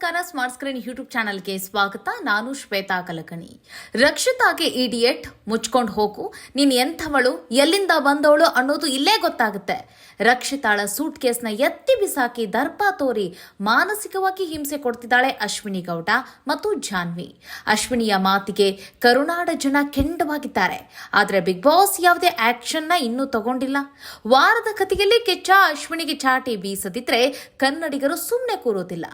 ನಮಸ್ಕಾರ. Smart screen YouTube ಚಾನಲ್ಗೆ ಸ್ವಾಗತ. ನಾನು ಶ್ವೇತಾ ಕಲಕಣಿ. ರಕ್ಷಿತಾಗೆ ಇಡಿಯಟ್, ಮುಚ್ಕೊಂಡು ಹೋಗು, ನೀನು ಎಂಥವಳು, ಎಲ್ಲಿಂದ ಬಂದವಳು ಅನ್ನೋದು ಇಲ್ಲೇ ಗೊತ್ತಾಗುತ್ತೆ. ರಕ್ಷಿತಾಳ ಸೂಟ್ ಕೇಸ್ನ ಎತ್ತಿ ಬಿಸಾಕಿ ದರ್ಪ ತೋರಿ ಮಾನಸಿಕವಾಗಿ ಹಿಂಸೆ ಕೊಡ್ತಿದ್ದಾಳೆ ಅಶ್ವಿನಿ ಗೌಡ ಮತ್ತು ಜಾನ್ವಿ. ಅಶ್ವಿನಿಯ ಮಾತಿಗೆ ಕರುನಾಡ ಜನ ಕೆಂಡವಾಗಿದ್ದಾರೆ. ಆದರೆ ಬಿಗ್ ಬಾಸ್ ಯಾವುದೇ ಆಕ್ಷನ್ನ ಇನ್ನೂ ತಗೊಂಡಿಲ್ಲ. ವಾರದ ಕಥೆಯಲ್ಲಿ ಕೆಚ್ಚ ಅಶ್ವಿನಿಗೆ ಚಾಟಿ ಬೀಸದಿದ್ರೆ ಕನ್ನಡಿಗರು ಸುಮ್ಮನೆ ಕೂರೋದಿಲ್ಲ.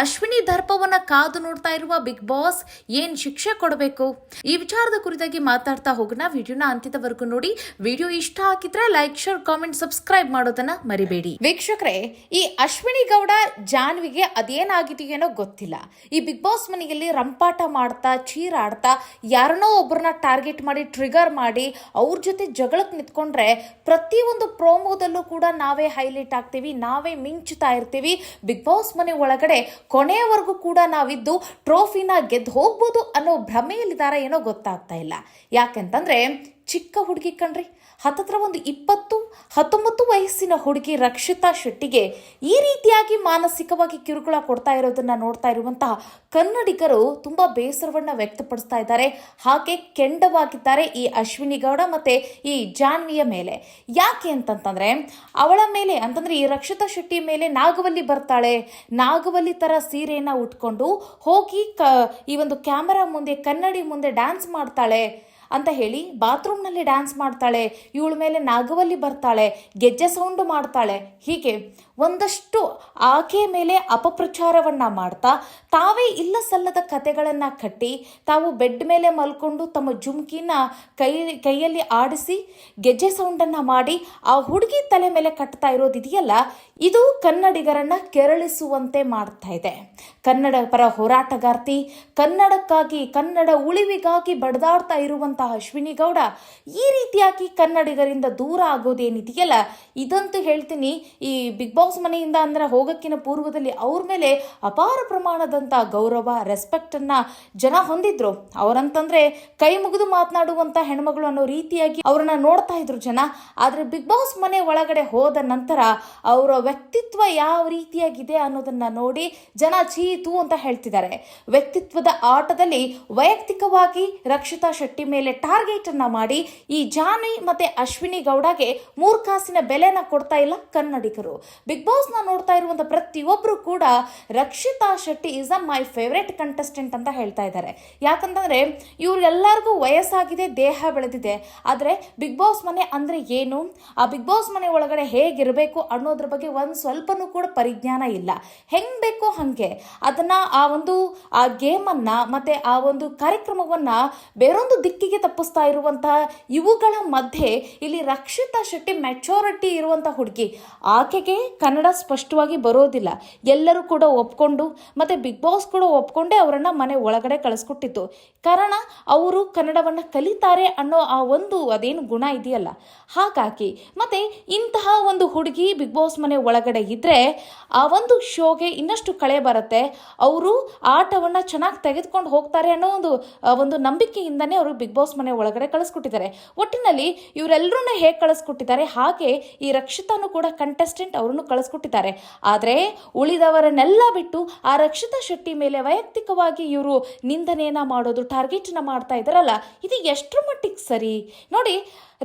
ಅಶ್ವಿನಿ ದರ್ಪವನ್ನ ಕಾದು ನೋಡ್ತಾ ಇರುವ ಬಿಗ್ ಬಾಸ್ ಏನ್ ಶಿಕ್ಷೆ ಕೊಡಬೇಕು, ಈ ವಿಚಾರದ ಕುರಿತಾಗಿ ಮಾತಾಡ್ತಾ ಹೋಗೋಣ. ವಿಡಿಯೋನ ಅಂತ್ಯದವರೆಗೂ ನೋಡಿ. ವಿಡಿಯೋ ಇಷ್ಟ ಆಗಿದ್ರೆ ಲೈಕ್, ಶೇರ್, ಕಾಮೆಂಟ್, ಸಬ್ಸ್ಕ್ರೈಬ್ ಮಾಡೋದನ್ನ ಮರಿಬೇಡಿ. ವೀಕ್ಷಕರೇ, ಈ ಅಶ್ವಿನಿ ಗೌಡ ಜಾನ್ವಿಗೆ ಅದೇನಾಗಿದೆಯೇನೋ ಗೊತ್ತಿಲ್ಲ. ಈ ಬಿಗ್ ಬಾಸ್ ಮನೆಯಲ್ಲಿ ರಂಪಾಟ ಮಾಡ್ತಾ, ಚೀರಾಡ್ತಾ, ಯಾರನ್ನೋ ಒಬ್ಬರನ್ನ ಟಾರ್ಗೆಟ್ ಮಾಡಿ, ಟ್ರಿಗರ್ ಮಾಡಿ ಅವ್ರ ಜೊತೆ ಜಗಳಕ್ಕೆ ನಿಂತ್ಕೊಂಡ್ರೆ ಪ್ರತಿಯೊಂದು ಪ್ರೋಮೋದಲ್ಲೂ ಕೂಡ ನಾವೇ ಹೈಲೈಟ್ ಆಗ್ತೀವಿ, ನಾವೇ ಮಿಂಚುತ್ತಾ ಇರ್ತೀವಿ. ಬಿಗ್ ಬಾಸ್ ಮನೆ ಒಳಗಡೆ ಕೊನೆಯವರೆಗೂ ಕೂಡ ನಾವಿದ್ದು ಟ್ರೋಫಿನ ಗೆದ್ದು ಹೋಗ್ಬೋದು ಅನ್ನೋ ಭ್ರಮೆಯಲ್ಲಿದ್ದಾರೆ, ಏನೋ ಗೊತ್ತಾಗ್ತಾ ಇಲ್ಲ. ಯಾಕೆಂತಂದ್ರೆ ಚಿಕ್ಕ ಹುಡುಗಿ ಕಣ್ರಿ, ಹತ್ತತ್ರ ಒಂದು 20-19 ವಯಸ್ಸಿನ ಹುಡುಗಿ ರಕ್ಷಿತಾ ಶೆಟ್ಟಿಗೆ ಈ ರೀತಿಯಾಗಿ ಮಾನಸಿಕವಾಗಿ ಕಿರುಕುಳ ಕೊಡ್ತಾ ಇರೋದನ್ನ ನೋಡ್ತಾ ಇರುವಂತಹ ಕನ್ನಡಿಗರು ತುಂಬಾ ಬೇಸರವನ್ನ ವ್ಯಕ್ತಪಡಿಸ್ತಾ ಇದ್ದಾರೆ. ಹಾಗೆ ಕೆಂಡವಾಗಿದ್ದಾರೆ ಈ ಅಶ್ವಿನಿ ಗೌಡ ಮತ್ತೆ ಈ ಜಾನ್ವಿಯ ಮೇಲೆ. ಯಾಕೆ ಅಂತಂತಂದ್ರೆ ಅವಳ ಮೇಲೆ ಅಂತಂದ್ರೆ ಈ ರಕ್ಷಿತಾ ಶೆಟ್ಟಿ ಮೇಲೆ ನಾಗವಲ್ಲಿ ಬರ್ತಾಳೆ, ನಾಗವಲ್ಲಿ ತರ ಸೀರೆಯನ್ನ ಉಟ್ಕೊಂಡು ಹೋಗಿ ಈ ಒಂದು ಕ್ಯಾಮೆರಾ ಮುಂದೆ, ಕನ್ನಡಿ ಮುಂದೆ ಡ್ಯಾನ್ಸ್ ಮಾಡ್ತಾಳೆ ಅಂತ ಹೇಳಿ ಬಾತ್ರೂಮ್ನಲ್ಲಿ ಡ್ಯಾನ್ಸ್ ಮಾಡ್ತಾಳೆ, ಇವಳ ಮೇಲೆ ನಾಗವಲ್ಲಿ ಬರ್ತಾಳೆ, ಗೆಜ್ಜೆ ಸೌಂಡು ಮಾಡ್ತಾಳೆ, ಹೀಗೆ ಒಂದಷ್ಟು ಆಕೆಯ ಮೇಲೆ ಅಪಪ್ರಚಾರವನ್ನ ಮಾಡ್ತಾ ತಾವೇ ಸಲ್ಲದ ಕತೆಗಳನ್ನ ಕಟ್ಟಿ ತಾವು ಬೆಡ್ ಮೇಲೆ ಮಲ್ಕೊಂಡು ತಮ್ಮ ಜುಮ್ಕಿನ ಕೈಯಲ್ಲಿ ಆಡಿಸಿ ಗೆಜ್ಜೆ ಸೌಂಡನ್ನ ಮಾಡಿ ಆ ಹುಡುಗಿ ತಲೆ ಮೇಲೆ ಕಟ್ತಾ ಇರೋದಿದೆಯಲ್ಲ, ಇದು ಕನ್ನಡಿಗರನ್ನ ಕೆರಳಿಸುವಂತೆ ಮಾಡ್ತಾ ಇದೆ. ಕನ್ನಡ ಪರ ಹೋರಾಟಗಾರ್ತಿ, ಕನ್ನಡಕ್ಕಾಗಿ, ಕನ್ನಡ ಉಳಿವಿಗಾಗಿ ಬಡದಾಡ್ತಾ ಇರುವಂತಹ ಅಶ್ವಿನಿ ಗೌಡ ಈ ರೀತಿಯಾಗಿ ಕನ್ನಡಿಗರಿಂದ ದೂರ ಆಗೋದೇನಿದೆಯಲ್ಲ, ಇದಂತೂ ಹೇಳ್ತೀನಿ, ಈ ಬಿಗ್ ಬಾಸ್ ಮನೆಯಿಂದ ಅಂದ್ರೆ ಹೋಗಕ್ಕಿನ ಪೂರ್ವದಲ್ಲಿ ಅವ್ರ ಮೇಲೆ ಅಪಾರ ಪ್ರಮಾಣದಂತ ಗೌರವ, ರೆಸ್ಪೆಕ್ಟ್ ಅನ್ನ ಜನ ಹೊಂದಿದ್ರು. ಅವರಂತಂದ್ರೆ ಕೈ ಮುಗಿದು ಮಾತನಾಡುವಂತ ಹೆಣ್ಮಗಳು ಅನ್ನೋ ರೀತಿಯಾಗಿ ಅವ್ರನ್ನ ನೋಡ್ತಾ ಇದ್ರು ಜನ. ಆದ್ರೆ ಬಿಗ್ ಬಾಸ್ ಮನೆ ಒಳಗಡೆ ಹೋದ ನಂತರ ಅವರ ವ್ಯಕ್ತಿತ್ವ ಯಾವ ರೀತಿಯಾಗಿದೆ ಅನ್ನೋದನ್ನ ನೋಡಿ ಜನ ಚೀತು ಅಂತ ಹೇಳ್ತಿದ್ದಾರೆ. ವ್ಯಕ್ತಿತ್ವದ ಆಟದಲ್ಲಿ ವೈಯಕ್ತಿಕವಾಗಿ ರಕ್ಷಿತಾ ಶೆಟ್ಟಿ ಮೇಲೆ ಟಾರ್ಗೆಟ್ ಅನ್ನ ಮಾಡಿ ಈ ಜಾನ್ವಿ ಮತ್ತೆ ಅಶ್ವಿನಿ ಗೌಡಗೆ 3 ಕಾಸಿನ ಬೆಲೆನ ಕೊಡ್ತಾ ಇಲ್ಲ ಕನ್ನಡಿಗರು. ಬಿಗ್ ಬಾಸ್ ನ ನೋಡ್ತಾ ಇರುವಂತ ಪ್ರತಿಯೊಬ್ರು ಕೂಡ Rakshita Shetty is a my favourite contestant ಅಂತ ಹೇಳ್ತಾ ಇದ್ದಾರೆ. ಯಾಕಂತಂದ್ರೆ ಇವ್ರೆಲ್ಲರಿಗೂ ವಯಸ್ಸಾಗಿದೆ, ದೇಹ ಬೆಳೆದಿದೆ. ಆದ್ರೆ ಬಿಗ್ ಬಾಸ್ ಮನೆ ಅಂದ್ರೆ ಏನು, ಆ ಬಿಗ್ ಬಾಸ್ ಮನೆ ಒಳಗಡೆ ಹೇಗಿರಬೇಕು ಅನ್ನೋದ್ರ ಬಗ್ಗೆ ಒಂದ್ ಸ್ವಲ್ಪನೂ ಕೂಡ ಪರಿಜ್ಞಾನ ಇಲ್ಲ. ಹೆಂಗ್ ಬೇಕೋ ಹಂಗೆ ಅದನ್ನ ಆ ಗೇಮ್ ಅನ್ನ ಮತ್ತೆ ಆ ಒಂದು ಕಾರ್ಯಕ್ರಮವನ್ನ ಬೇರೊಂದು ದಿಕ್ಕಿಗೆ ತಪ್ಪಿಸ್ತಾ ಇರುವಂತಹ ಇವುಗಳ ಮಧ್ಯೆ ಇಲ್ಲಿ ರಕ್ಷಿತಾ ಶೆಟ್ಟಿ ಮೆಚೂರಿಟಿ ಇರುವಂತಹ ಹುಡುಗಿ, ಆಕೆಗೆ ಕನ್ನಡ ಸ್ಪಷ್ಟವಾಗಿ ಬರೋದಿಲ್ಲ. ಎಲ್ಲರೂ ಕೂಡ ಒಪ್ಕೊಂಡು ಮತ್ತೆ ಬಿಗ್ ಬಾಸ್ ಕೂಡ ಒಪ್ಕೊಂಡೇ ಅವರನ್ನ ಮನೆ ಒಳಗಡೆ ಕಳಿಸ್ಕೊಟ್ಟಿತ್ತು. ಕಾರಣ ಅವರು ಕನ್ನಡವನ್ನ ಕಲಿತಾರೆ ಅನ್ನೋ ಆ ಒಂದು ಅದೇನು ಗುಣ ಇದೆಯಲ್ಲ, ಹಾಗಾಗಿ ಮತ್ತೆ ಇಂತಹ ಒಂದು ಹುಡುಗಿ ಬಿಗ್ ಬಾಸ್ ಮನೆ ಒಳಗಡೆ ಇದ್ರೆ ಆ ಒಂದು ಶೋಗೆ ಇನ್ನಷ್ಟು ಕಳೆ ಬರುತ್ತೆ. ಅವರು ಆಟವನ್ನ ಚೆನ್ನಾಗಿ ತೆಗೆದುಕೊಂಡು ಹೋಗ್ತಾರೆ ಅನ್ನೋ ಒಂದು ನಂಬಿಕೆಯಿಂದನೇ ಅವರು ಬಿಗ್ ಬಾಸ್ ಮನೆ ಒಳಗಡೆ ಕಳಿಸ್ಕೊಟ್ಟಿದ್ದಾರೆ. ಒಟ್ಟಿನಲ್ಲಿ ಇವರೆಲ್ಲರನ್ನ ಹೇಗೆ ಕಳಿಸ್ಕೊಟ್ಟಿದ್ದಾರೆ ಹಾಗೆ ಈ ರಕ್ಷಿತಾನು ಕೂಡ ಕಂಟೆಸ್ಟೆಂಟ್ ಅವರನ್ನು ಕಳಿಸ್ಕೊಟ್ಟಿದ್ದಾರೆ. ಆದ್ರೆ ಉಳಿದವರನ್ನೆಲ್ಲ ಬಿಟ್ಟು ಆ ರಕ್ಷಿತಾ ಶೆಟ್ಟಿ ಮೇಲೆ ವೈಯಕ್ತಿಕವಾಗಿ ಇವರು ನಿಂದನೆಯನ್ನ ಮಾಡೋದು, ಟಾರ್ಗೆಟ್ ನ ಮಾಡ್ತಾ ಇದಾರಲ್ಲ, ಇದು ಎಷ್ಟರ ಮಟ್ಟಿಗೆ ಸರಿ ನೋಡಿ.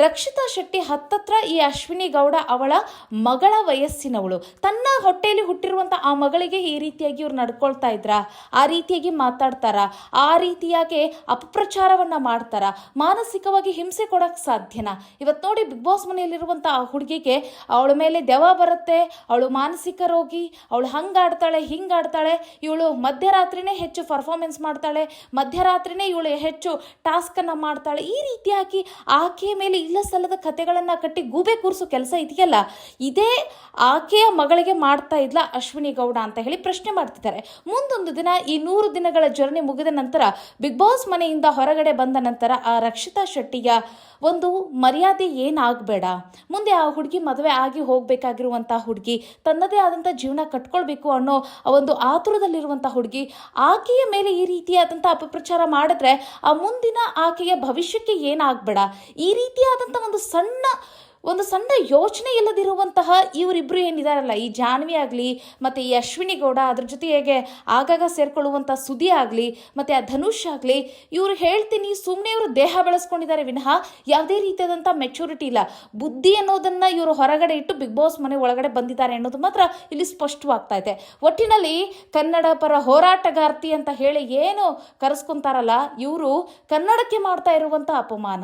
ರಕ್ಷಿತಾ ಶೆಟ್ಟಿ ಹತ್ತತ್ರ ಈ ಅಶ್ವಿನಿ ಗೌಡ ಅವಳ ಮಗಳ ವಯಸ್ಸಿನವಳು, ತನ್ನ ಹೊಟ್ಟೆಯಲ್ಲಿ ಹುಟ್ಟಿರುವಂತ ಆ ಮಗಳಿಗೆ ಈ ರೀತಿಯಾಗಿ ಇವ್ರು ನಡ್ಕೊಳ್ತಾ ಇದ್ರ, ಆ ರೀತಿಯಾಗಿ ಮಾತಾಡ್ತಾರ, ಆ ರೀತಿಯಾಗಿ ಅಪಪ್ರಚಾರವನ್ನ ಮಾಡ್ತಾರ, ಮಾನಸಿಕವಾಗಿ ಹಿಂಸೆ ಕೊಡಕ್ ಸಾಧ್ಯನಾ? ಇವತ್ತು ನೋಡಿ ಬಿಗ್ ಬಾಸ್ ಮನೆಯಲ್ಲಿರುವಂತ ಆ ಹುಡುಗಿಗೆ ಅವಳ ಮೇಲೆ ದೆವ್ವ ಬರುತ್ತೆ, ಅವಳು ಮಾನಸಿಕ ರೋಗಿ, ಅವಳು ಹಂಗಾಡ್ತಾಳೆ ಹಿಂಗಾಡ್ತಾಳೆ, ಇವಳು ಮಧ್ಯರಾತ್ರಿನೇ ಹೆಚ್ಚು ಪರ್ಫಾರ್ಮೆನ್ಸ್ ಮಾಡ್ತಾಳೆ, ಮಧ್ಯರಾತ್ರಿನೇ ಇವಳು ಹೆಚ್ಚು ಟಾಸ್ಕ್ ಅನ್ನ ಮಾಡ್ತಾಳೆ. ಈ ರೀತಿಯಾಗಿ ಆಕೆಯ ಮೇಲೆ ಸಲ್ಲದ ಕಥೆಗಳನ್ನ ಕಟ್ಟಿ ಗೂಬೆ ಕೂರಿಸೋ ಕೆಲಸ ಇದೆಯಲ್ಲ, ಇದೇ ಆಕೆಯ ಮಗಳಿಗೆ ಮಾಡ್ತಾ ಇದ್ಲ ಅಶ್ವಿನಿ ಗೌಡ ಅಂತ ಹೇಳಿ ಪ್ರಶ್ನೆ ಮಾಡ್ತಿದ್ದಾರೆ. ಮುಂದೊಂದು ದಿನ ಈ 100 ದಿನಗಳ ಜರ್ನಿ ಮುಗಿದ ನಂತರ ಬಿಗ್ ಬಾಸ್ ಮನೆಯಿಂದ ಹೊರಗಡೆ ಬಂದ ನಂತರ ಆ ರಕ್ಷಿತಾ ಶೆಟ್ಟಿಯ ಒಂದು ಮರ್ಯಾದೆ ಏನಾಗಬೇಡ, ಮುಂದೆ ಆ ಹುಡುಗಿ ಮದುವೆ ಆಗಿ ಹೋಗ್ಬೇಕಾಗಿರುವಂತಹ ಹುಡುಗಿ, ತನ್ನದೇ ಆದಂಥ ಜೀವನ ಕಟ್ಕೊಳ್ಬೇಕು ಅನ್ನೋ ಒಂದು ಆತುರದಲ್ಲಿರುವಂತಹ ಹುಡುಗಿ, ಆಕೆಯ ಮೇಲೆ ಈ ರೀತಿಯಾದಂಥ ಅಪಪ್ರಚಾರ ಮಾಡಿದ್ರೆ ಆ ಮುಂದಿನ ಆಕೆಯ ಭವಿಷ್ಯಕ್ಕೆ ಏನಾಗಬೇಡ, ಈ ರೀತಿಯಾದಂಥ ಒಂದು ಸಣ್ಣ ಒಂದು ಸಣ್ಣ ಯೋಚನೆ ಇಲ್ಲದಿರುವಂತಹ ಇವರಿಬ್ಬರು ಏನಿದಾರಲ್ಲ, ಈ ಜಾನ್ವಿ ಆಗಲಿ ಮತ್ತು ಈ ಅಶ್ವಿನಿ ಗೌಡ, ಅದ್ರ ಜೊತೆಗೆ ಆಗಾಗ ಸೇರ್ಕೊಳ್ಳುವಂಥ ಸುದಿ ಆಗಲಿ ಮತ್ತು ಆ ಧನುಷ್ ಆಗಲಿ, ಇವರು ಹೇಳ್ತೀನಿ ಸುಮ್ಮನೆ ಇವರು ದೇಹ ಬೆಳೆಸ್ಕೊಂಡಿದ್ದಾರೆ ವಿನಃ ಯಾವುದೇ ರೀತಿಯಾದಂಥ ಮೆಚುರಿಟಿ ಇಲ್ಲ. ಬುದ್ಧಿ ಅನ್ನೋದನ್ನು ಇವರು ಹೊರಗಡೆ ಇಟ್ಟು ಬಿಗ್ ಬಾಸ್ ಮನೆ ಒಳಗಡೆ ಬಂದಿದ್ದಾರೆ ಅನ್ನೋದು ಮಾತ್ರ ಇಲ್ಲಿ ಸ್ಪಷ್ಟವಾಗ್ತಾ ಇದೆ. ಒಟ್ಟಿನಲ್ಲಿ ಕನ್ನಡ ಪರ ಹೋರಾಟಗಾರ್ತಿ ಅಂತ ಹೇಳಿ ಏನು ಕರೆಸ್ಕೊಂತಾರಲ್ಲ, ಇವರು ಕನ್ನಡಕ್ಕೆ ಮಾಡ್ತಾ ಇರುವಂಥ ಅಪಮಾನ,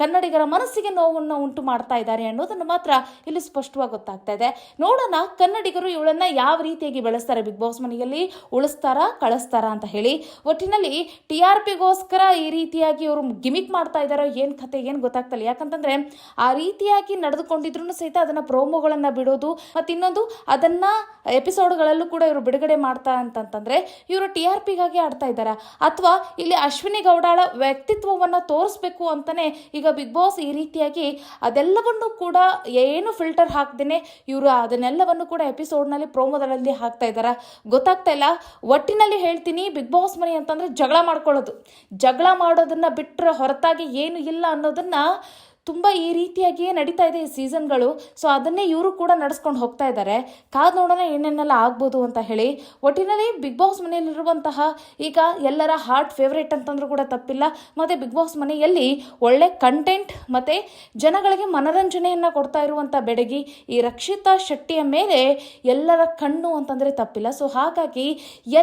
ಕನ್ನಡಿಗರ ಮನಸ್ಸಿಗೆ ನೋವನ್ನು ಉಂಟು ಮಾಡ್ತಾ ಇದ್ದಾರೆ ಅನ್ನೋದನ್ನು ಮಾತ್ರ ಇಲ್ಲಿ ಸ್ಪಷ್ಟವಾಗಿ ಗೊತ್ತಾಗ್ತಾ ಇದೆ. ನೋಡೋಣ ಕನ್ನಡಿಗರು ಇವಳನ್ನ ಯಾವ ರೀತಿಯಾಗಿ ಬೆಳೆಸ್ತಾರೆ, ಬಿಗ್ ಬಾಸ್ ಮನೆಯಲ್ಲಿ ಉಳಿಸ್ತಾರಾ ಕಳಿಸ್ತಾರಾ ಅಂತ ಹೇಳಿ. ಒಟ್ಟಿನಲ್ಲಿ TRPಗೋಸ್ಕರ ಈ ರೀತಿಯಾಗಿ ಇವರು ಗಿಮಿಕ್ ಮಾಡ್ತಾ ಇದ್ದಾರೋ ಏನು ಕತೆ ಏನು ಗೊತ್ತಾಗ್ತಲ್ಲ. ಯಾಕಂತಂದ್ರೆ ಆ ರೀತಿಯಾಗಿ ನಡೆದುಕೊಂಡಿದ್ರು ಸಹಿತ ಅದನ್ನ ಪ್ರೋಮೋಗಳನ್ನ ಬಿಡೋದು ಮತ್ತು ಇನ್ನೊಂದು ಅದನ್ನ ಎಪಿಸೋಡ್ಗಳಲ್ಲೂ ಕೂಡ ಇವರು ಬಿಡುಗಡೆ ಮಾಡ್ತಾ ಅಂತಂತಂದ್ರೆ ಇವರು TRPಗಾಗಿ ಆಡ್ತಾ ಇದ್ದಾರಾ, ಅಥವಾ ಇಲ್ಲಿ ಅಶ್ವಿನಿ ಗೌಡಳ ವ್ಯಕ್ತಿತ್ವವನ್ನ ತೋರಿಸ್ಬೇಕು ಅಂತಾನೆ ಈಗ ಬಿಗ್ ಬಾಸ್ ಈ ರೀತಿಯಾಗಿ ಅದೆಲ್ಲವನ್ನು ಕೂಡ ಏನು ಫಿಲ್ಟರ್ ಹಾಕ್ದೇನೆ ಇವರು ಅದನ್ನೆಲ್ಲವನ್ನು ಕೂಡ ಎಪಿಸೋಡ್ನಲ್ಲಿ ಪ್ರೋಮೋದಲ್ಲಿ ಹಾಕ್ತಾ ಇದ್ದಾರಾ ಗೊತ್ತಾಗ್ತಾ ಇಲ್ಲ. ಒಟ್ಟಿನಲ್ಲಿ ಹೇಳ್ತೀನಿ, ಬಿಗ್ ಬಾಸ್ ಮನೆ ಅಂತಂದ್ರೆ ಜಗಳ ಮಾಡೋದನ್ನ ಬಿಟ್ಟರೆ ಹೊರತಾಗಿ ಏನು ಇಲ್ಲ ಅನ್ನೋದನ್ನ ತುಂಬ ಈ ರೀತಿಯಾಗಿಯೇ ನಡೀತಾ ಇದೆ ಈ ಸೀಸನ್ಗಳು. ಸೊ ಅದನ್ನೇ ಇವರು ಕೂಡ ನಡೆಸ್ಕೊಂಡು ಹೋಗ್ತಾ ಇದ್ದಾರೆ. ಕಾದು ನೋಡೋಣ ಏನೇನೆಲ್ಲ ಆಗ್ಬೋದು ಅಂತ ಹೇಳಿ. ಒಟ್ಟಿನಲ್ಲಿ ಬಿಗ್ ಬಾಸ್ ಮನೆಯಲ್ಲಿರುವಂತಹ ಈಗ ಎಲ್ಲರ ಹಾರ್ಟ್ ಫೇವ್ರೇಟ್ ಅಂತಂದ್ರೂ ಕೂಡ ತಪ್ಪಿಲ್ಲ. ಮತ್ತು ಬಿಗ್ ಬಾಸ್ ಮನೆಯಲ್ಲಿ ಒಳ್ಳೆ ಕಂಟೆಂಟ್ ಮತ್ತು ಜನಗಳಿಗೆ ಮನರಂಜನೆಯನ್ನು ಕೊಡ್ತಾ ಇರುವಂಥ ಬೆಡಗಿ ಈ ರಕ್ಷಿತಾ ಶೆಟ್ಟಿಯ ಮೇಲೆ ಎಲ್ಲರ ಕಣ್ಣು ಅಂತಂದರೆ ತಪ್ಪಿಲ್ಲ. ಸೊ ಹಾಗಾಗಿ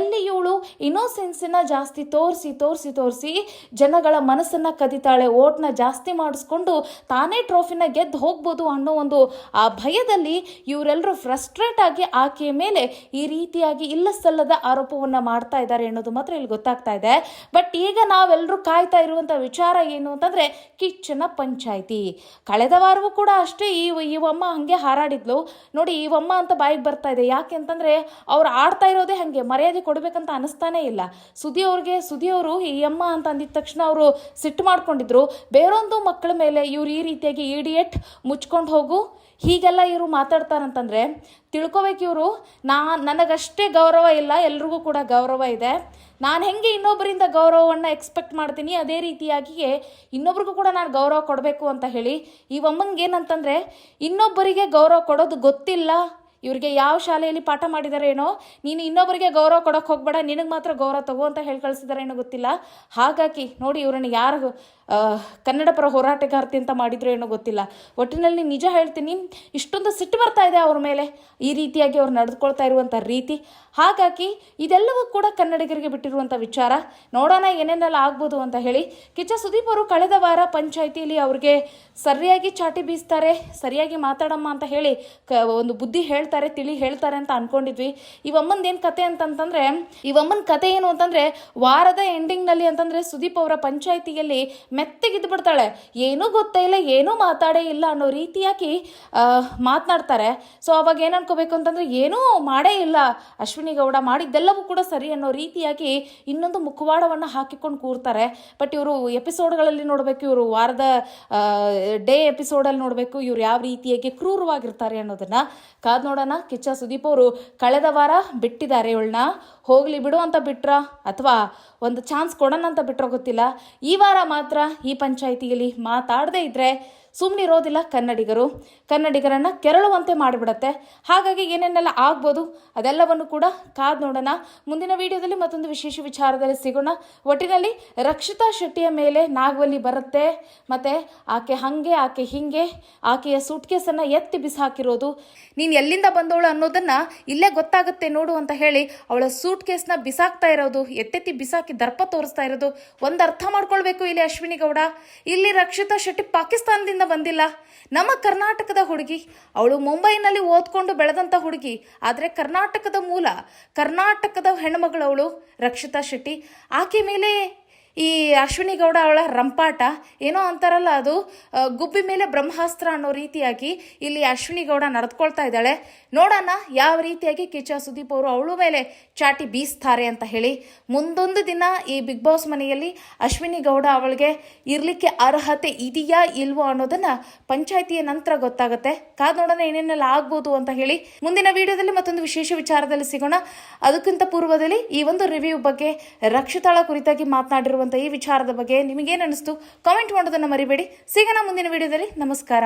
ಎಲ್ಲಿ ಇವಳು ಇನ್ನೋಸೆನ್ಸನ್ನ ಜಾಸ್ತಿ ತೋರಿಸಿ ಜನಗಳ ಮನಸ್ಸನ್ನು ಕದಿತಾಳೆ, ಓಟ್ನ ಜಾಸ್ತಿ ಮಾಡಿಸ್ಕೊಂಡು ತಾನೇ ಟ್ರೋಫಿನ ಗೆದ್ದು ಹೋಗ್ಬೋದು ಅನ್ನೋ ಒಂದು ಆ ಭಯದಲ್ಲಿ ಇವರೆಲ್ಲರೂ ಫ್ರಸ್ಟ್ರೇಟ್ ಆಗಿ ಆಕೆಯ ಮೇಲೆ ಈ ರೀತಿಯಾಗಿ ಇಲ್ಲ ಸಲ್ಲದ ಆರೋಪವನ್ನು ಮಾಡ್ತಾ ಇದ್ದಾರೆ ಅನ್ನೋದು ಮಾತ್ರ ಇಲ್ಲಿ ಗೊತ್ತಾಗ್ತಾ ಇದೆ. ಬಟ್ ಈಗ ನಾವೆಲ್ಲರೂ ಕಾಯ್ತಾ ಇರುವಂಥ ವಿಚಾರ ಏನು ಅಂತಂದರೆ ಕಿಚ್ಚನ ಪಂಚಾಯಿತಿ. ಕಳೆದ ವಾರವೂ ಕೂಡ ಅಷ್ಟೇ ಇವಮ್ಮ ಹಾಗೆ ಹಾರಾಡಿದ್ಲು ನೋಡಿ. ಇವಮ್ಮ ಅಂತ ಬಾಯಿಗೆ ಬರ್ತಾ ಇದೆ. ಯಾಕೆ ಅಂತಂದರೆ ಅವ್ರು ಆಡ್ತಾ ಇರೋದೇ ಹಾಗೆ, ಮರ್ಯಾದೆ ಕೊಡಬೇಕಂತ ಅನಿಸ್ತಾನೇ ಇಲ್ಲ. ಸುದಿಯವರು ಈ ಅಮ್ಮ ಅಂತ ಅಂದಿದ ತಕ್ಷಣ ಅವರು ಸಿಟ್ಟು ಮಾಡ್ಕೊಂಡಿದ್ರು. ಬೇರೊಂದು ಮಕ್ಕಳ ಮೇಲೆ ಇವ್ರು ಈ ರೀತಿಯಾಗಿ ಇಡಿಯಟ್ ಮುಚ್ಕೊಂಡು ಹೋಗು ಹೀಗೆಲ್ಲ ಇವರು ಮಾತಾಡ್ತಾರಂತಂದರೆ ತಿಳ್ಕೊಬೇಕು ಇವರು, ನನಗಷ್ಟೇ ಗೌರವ ಇಲ್ಲ, ಎಲ್ರಿಗೂ ಕೂಡ ಗೌರವ ಇದೆ. ನಾನು ಹೆಂಗೆ ಇನ್ನೊಬ್ಬರಿಂದ ಗೌರವವನ್ನು ಎಕ್ಸ್ಪೆಕ್ಟ್ ಮಾಡ್ತೀನಿ ಅದೇ ರೀತಿಯಾಗಿಯೇ ಇನ್ನೊಬ್ರಿಗೂ ಕೂಡ ನಾನು ಗೌರವ ಕೊಡಬೇಕು ಅಂತ ಹೇಳಿ. ಈ ಅಮ್ಮಂಗೆ ಏನಂತಂದರೆ ಇನ್ನೊಬ್ಬರಿಗೆ ಗೌರವ ಕೊಡೋದು ಗೊತ್ತಿಲ್ಲ, ಇವ್ರಿಗೆ ಯಾವ ಶಾಲೆಯಲ್ಲಿ ಪಾಠ ಮಾಡಿದ್ದಾರೆ ಏನೋ, ನೀನು ಇನ್ನೊಬ್ಬರಿಗೆ ಗೌರವ ಕೊಡೋಕೆ ಹೋಗ್ಬೇಡ, ನಿನಗೆ ಮಾತ್ರ ಗೌರವ ತಗೋ ಅಂತ ಹೇಳಿ ಕಳಿಸಿದ್ದಾರೆ ಏನೋ ಗೊತ್ತಿಲ್ಲ. ಹಾಗಾಗಿ ನೋಡಿ ಇವ್ರನ್ನ ಯಾರು ಕನ್ನಡ ಪರ ಹೋರಾಟಗಾರ್ತಿ ಅಂತ ಮಾಡಿದ್ರು ಏನೋ ಗೊತ್ತಿಲ್ಲ. ಒಟ್ಟಿನಲ್ಲಿ ನಿಜ ಹೇಳ್ತೀನಿ, ಇಷ್ಟೊಂದು ಸಿಟ್ಟು ಬರ್ತಾ ಇದೆ ಅವ್ರ ಮೇಲೆ ಈ ರೀತಿಯಾಗಿ ಅವ್ರು ನಡೆದುಕೊಳ್ತಾ ಇರುವಂಥ ರೀತಿ. ಹಾಗಾಗಿ ಇದೆಲ್ಲವೂ ಕೂಡ ಕನ್ನಡಿಗರಿಗೆ ಬಿಟ್ಟಿರುವಂಥ ವಿಚಾರ. ನೋಡೋಣ ಏನೇನೆಲ್ಲ ಆಗ್ಬೋದು ಅಂತ ಹೇಳಿ. ಕಿಚ್ಚ ಸುದೀಪ್ ಅವರು ಕಳೆದ ವಾರ ಪಂಚಾಯಿತಿಯಲ್ಲಿ ಅವ್ರಿಗೆ ಸರಿಯಾಗಿ ಚಾಟಿ ಬೀಸ್ತಾರೆ, ಸರಿಯಾಗಿ ಮಾತಾಡಮ್ಮ ಅಂತ ಹೇಳಿ ಒಂದು ಬುದ್ಧಿ ಹೇಳ್ತಾರೆ, ತಿಳಿ ಹೇಳ್ತಾರೆ ಅಂತ ಅನ್ಕೊಂಡಿದ್ವಿ. ಇವಮ್ಮಂದು ಏನು ಕತೆ ಅಂತಂತಂದ್ರೆ, ಇವಮ್ಮನ ಕತೆ ಏನು ಅಂತಂದ್ರೆ ವಾರದ ಎಂಡಿಂಗ್ನಲ್ಲಿ ಅಂತಂದ್ರೆ ಸುದೀಪ್ ಅವರ ಪಂಚಾಯಿತಿಯಲ್ಲಿ ಮೆತ್ತಗಿದ್ದು ಬಿಡ್ತಾಳೆ. ಏನೂ ಗೊತ್ತೇ ಇಲ್ಲ, ಏನೂ ಮಾತಾಡೇ ಇಲ್ಲ ಅನ್ನೋ ರೀತಿಯಾಗಿ ಮಾತನಾಡ್ತಾರೆ. ಸೊ ಅವಾಗ ಏನು ಅನ್ಕೋಬೇಕು ಅಂತಂದ್ರೆ ಏನೂ ಮಾಡೇ ಇಲ್ಲ ಅಶ್ವಿನಿ ಗೌಡ, ಮಾಡಿದ್ದೆಲ್ಲವೂ ಕೂಡ ಸರಿ ಅನ್ನೋ ರೀತಿಯಾಗಿ ಇನ್ನೊಂದು ಮುಖವಾಡವನ್ನು ಹಾಕಿಕೊಂಡು ಕೂರ್ತಾರೆ. ಬಟ್ ಇವರು ಎಪಿಸೋಡ್ಗಳಲ್ಲಿ ನೋಡಬೇಕು, ಇವರು ವಾರದ ಡೇ ಎಪಿಸೋಡಲ್ಲಿ ನೋಡಬೇಕು ಇವ್ರು ಯಾವ ರೀತಿಯಾಗಿ ಕ್ರೂರವಾಗಿರ್ತಾರೆ ಅನ್ನೋದನ್ನ ಕಾದು ನೋಡೋಣ. ಕಿಚ್ಚ ಸುದೀಪ್ ಅವರು ಕಳೆದ ವಾರ ಬಿಟ್ಟಿದ್ದಾರೆ ಇವಳನ್ನ, ಹೋಗ್ಲಿ ಬಿಡು ಅಂತ ಬಿಟ್ರ ಅಥವಾ ಒಂದು ಚಾನ್ಸ್ ಕೊಡೋಣ ಅಂತ ಬಿಟ್ರೋ ಗೊತ್ತಿಲ್ಲ. ಈ ವಾರ ಮಾತ್ರ ಈ ಪಂಚಾಯಿತಿಯಲ್ಲಿ ಮಾತಾಡದೇ ಇದ್ರೆ ಸುಮ್ಮನಿರೋದಿಲ್ಲ ಕನ್ನಡಿಗರನ್ನು ಕೆರಳುವಂತೆ ಮಾಡಿಬಿಡತ್ತೆ. ಹಾಗಾಗಿ ಏನೇನೆಲ್ಲ ಆಗ್ಬೋದು ಅದೆಲ್ಲವನ್ನು ಕೂಡ ಕಾದು ನೋಡೋಣ. ಮುಂದಿನ ವಿಡಿಯೋದಲ್ಲಿ ಮತ್ತೊಂದು ವಿಶೇಷ ವಿಚಾರದಲ್ಲಿ ಸಿಗೋಣ. ಒಟ್ಟಿನಲ್ಲಿ ರಕ್ಷಿತಾ ಶೆಟ್ಟಿಯ ಮೇಲೆ ನಾಗವಲ್ಲಿ ಬರುತ್ತೆ, ಮತ್ತು ಆಕೆ ಹಾಗೆ ಆಕೆ ಹಿಂಗೆ ಆಕೆಯ ಸೂಟ್ಕೇಸನ್ನು ಎತ್ತಿ ಬಿಸಾಕಿರೋದು, ನೀನು ಎಲ್ಲಿಂದ ಬಂದವಳು ಅನ್ನೋದನ್ನು ಇಲ್ಲೇ ಗೊತ್ತಾಗುತ್ತೆ ನೋಡು ಅಂತ ಹೇಳಿ ಅವಳ ಸೂಟ್ಕೇಸ್ನ ಬಿಸಾಕ್ತಾ ಇರೋದು, ಎತ್ತೆತ್ತಿ ಬಿಸಾಕಿ ದರ್ಪ ತೋರಿಸ್ತಾ ಇರೋದು. ಒಂದು ಅರ್ಥ ಮಾಡ್ಕೊಳ್ಬೇಕು ಇಲ್ಲಿ ಅಶ್ವಿನಿ ಗೌಡ, ಇಲ್ಲಿ ರಕ್ಷಿತಾ ಶೆಟ್ಟಿ ಪಾಕಿಸ್ತಾನದಿಂದ ಬಂದಿಲ್ಲ, ನಮ್ಮ ಕರ್ನಾಟಕದ ಹುಡುಗಿ. ಅವಳು ಮುಂಬೈನಲ್ಲಿ ಓದ್ಕೊಂಡು ಬೆಳೆದಂಥ ಹುಡುಗಿ, ಆದರೆ ಕರ್ನಾಟಕದ ಮೂಲ, ಕರ್ನಾಟಕದ ಹೆಣ್ಮಗಳು ಅವಳು ರಕ್ಷಿತಾ ಶೆಟ್ಟಿ. ಆಕೆ ಮೇಲೆ ಈ ಅಶ್ವಿನಿ ಗೌಡ ಅವಳ ರಂಪಾಟ ಏನೋ ಅಂತಾರಲ್ಲ, ಅದು ಗುಬ್ಬಿ ಮೇಲೆ ಬ್ರಹ್ಮಾಸ್ತ್ರ ಅನ್ನೋ ರೀತಿಯಾಗಿ ಇಲ್ಲಿ ಅಶ್ವಿನಿ ಗೌಡ ನಡೆದುಕೊಳ್ತಾ ಇದ್ದಾಳೆ. ನೋಡೋಣ ಯಾವ ರೀತಿಯಾಗಿ ಕಿಚ್ಚ ಸುದೀಪ್ ಅವರು ಅವಳ ಮೇಲೆ ಚಾಟಿ ಬೀಸ್ತಾರೆ ಅಂತ ಹೇಳಿ. ಮುಂದೊಂದು ದಿನ ಈ ಬಿಗ್ ಬಾಸ್ ಮನೆಯಲ್ಲಿ ಅಶ್ವಿನಿ ಗೌಡ ಅವಳಿಗೆ ಇರಲಿಕ್ಕೆ ಅರ್ಹತೆ ಇದೆಯಾ ಇಲ್ವೋ ಅನ್ನೋದನ್ನ ಪಂಚಾಯಿತಿಯ ನಂತರ ಗೊತ್ತಾಗುತ್ತೆ. ಕಾದು ನೋಡೋಣ ಏನೇನೆಲ್ಲ ಆಗ್ಬೋದು ಅಂತ ಹೇಳಿ. ಮುಂದಿನ ವಿಡಿಯೋದಲ್ಲಿ ಮತ್ತೊಂದು ವಿಶೇಷ ವಿಚಾರದಲ್ಲಿ ಸಿಗೋಣ. ಅದಕ್ಕಿಂತ ಪೂರ್ವದಲ್ಲಿ ಈ ಒಂದು ರಿವ್ಯೂ ಬಗ್ಗೆ, ರಕ್ಷಿತಾಳ ಕುರಿತಾಗಿ ಮಾತನಾಡಿರುವ ಈ ವಿಚಾರದ ಬಗ್ಗೆ ನಿಮಗೇನು ಅನಿಸ್ತು ಕಾಮೆಂಟ್ ಮಾಡೋದನ್ನು ಮರಿಬೇಡಿ. ಸಿಗೋಣ ಮುಂದಿನ ವಿಡಿಯೋದಲ್ಲಿ. ನಮಸ್ಕಾರ.